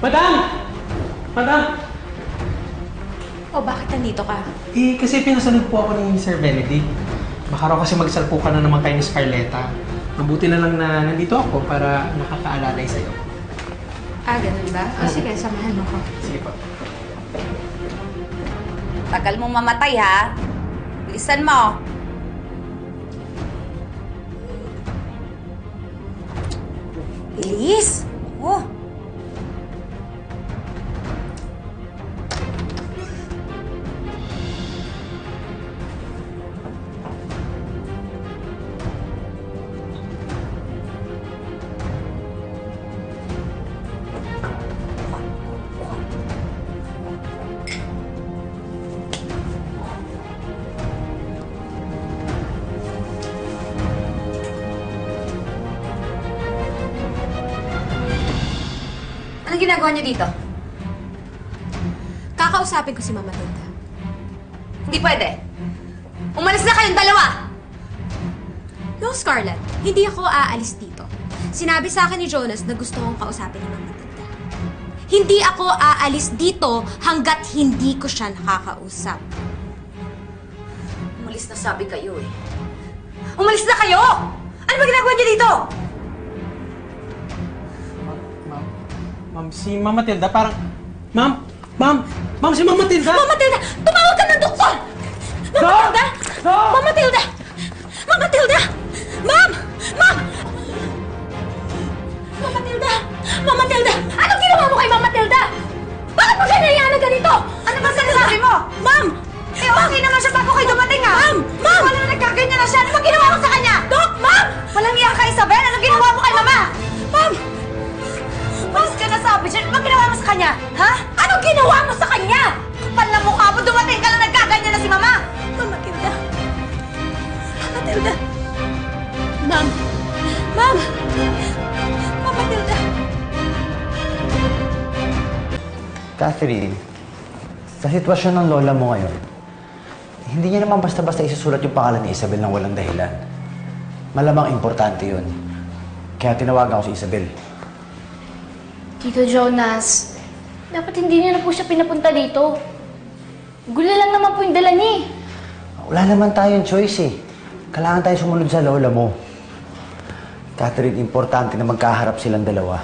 Madam! Madam! O, bakit nandito ka? Kasi pinasunod po ako ni Sir Benedict. Baka raw kasi magsalpukan na naman kayo ni Scarletta. Mabuti na lang na nandito ako para nakakaalalay sa'yo. Ganun ba? O, sige, samahan mo ko. Sige po. Tagal mong mamatay, ha? Bilisan mo. Bilis! Oh! Anong ginagawa niyo dito? Kakausapin ko si Mama Tilda. Hindi pwede. Umalis na kayong dalawa! No, Scarlett. Hindi ako aalis dito. Sinabi sa akin ni Jonas na gusto kong kausapin ni Mama Tilda. Hindi ako aalis dito hanggat hindi ko siya nakakausap. Umalis na sabi kayo eh. Umalis na kayo! Ano ba ginagawa niyo dito? Ma'am, si Mama Tilda parang... Ma'am, si Mama Tilda! Mama Tilda! Tumawag ka ng doktor! Mama Tilda! Mama Tilda! Mama Tilda! Ma'am! Ma'am! Mama Tilda! Mama Tilda! Anong ginawa mo kay Mama Tilda? Bakit mo siya naiyan na ganito? Ano ba sinasabi mo? Ma'am! Okay naman siya bago kayo dumating, ha? Ma'am! Ma'am! Wala na nagkaganyan na siya. Ano ba ginawa mo sa kanya? Dok! Ma'am! Walang iyak ka, Isabel. Anong ginawa mo kay Mama? Ma'am! Mas ka nasabi siya. Ano ba ginawa mo sa kanya? Ha? Anong ginawa mo sa kanya? Kapal na mukha mo. Dumating ka lang nagkaganyan na si Mama. Mama Tilda. Mama Tilda. Ma'am. Ma'am. Mama Tilda. Catherine, sa sitwasyon ng lola mo ngayon, hindi niya naman basta-basta isusulat yung pangalan ni Isabel ng walang dahilan. Malamang importante yun. Kaya tinawagan ko si Isabel. Tito Jonas, dapat hindi niya na po siya pinapunta dito. Gulo lang naman po yung dala niya. Wala naman tayong choice eh. Kailangan tayo sumunod sa lola mo. Catherine, importante na magkaharap silang dalawa.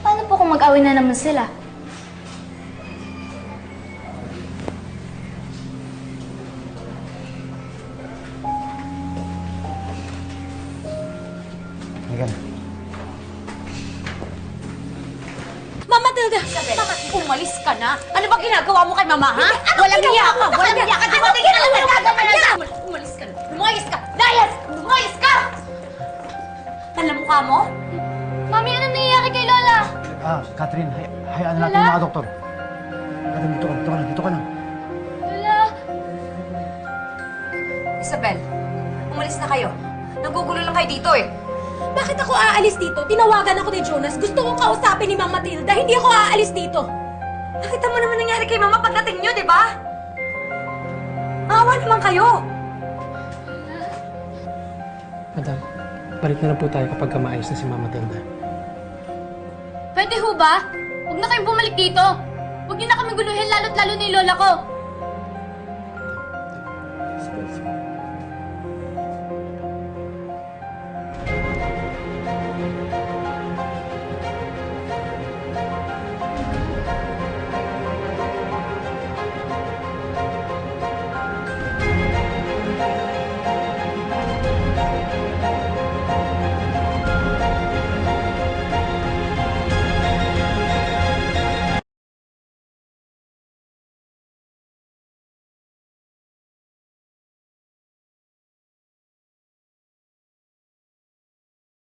Paano po kung mag-away na naman sila? Halika na. Mama Tilda! Umalis ka na! Ano ba ginagawa mo kay Mama, ha? Walang hiya ka! Walang hiya ka! Dumating ka lang nagkaganyan! Umalis ka na! Lumayas ka! Layas! Lumayas ka! Alam mukha mo? Mami, ano nangyayari kay Lola? Catherine, hayaan natin yung mga doktor. Catherine, dito ka lang. Lola! Isabel, umalis na kayo. Nagugulo lang kayo dito eh. Bakit ako aalis dito? Tinawagan ako ni Jonas. Gusto kong kausapin ni Mama Tilda. Hindi ako aalis dito. Nakita mo naman nangyari kay Mama pagdating nyo, di ba? Maawa naman kayo. Madam, balik na lang po tayo kapag maayos na si Mama Tilda. Pwede ho ba? Huwag na kayong bumalik dito. Huwag niyo na kami guluhin lalo't lalo na yung lola ko. Isabel, sige.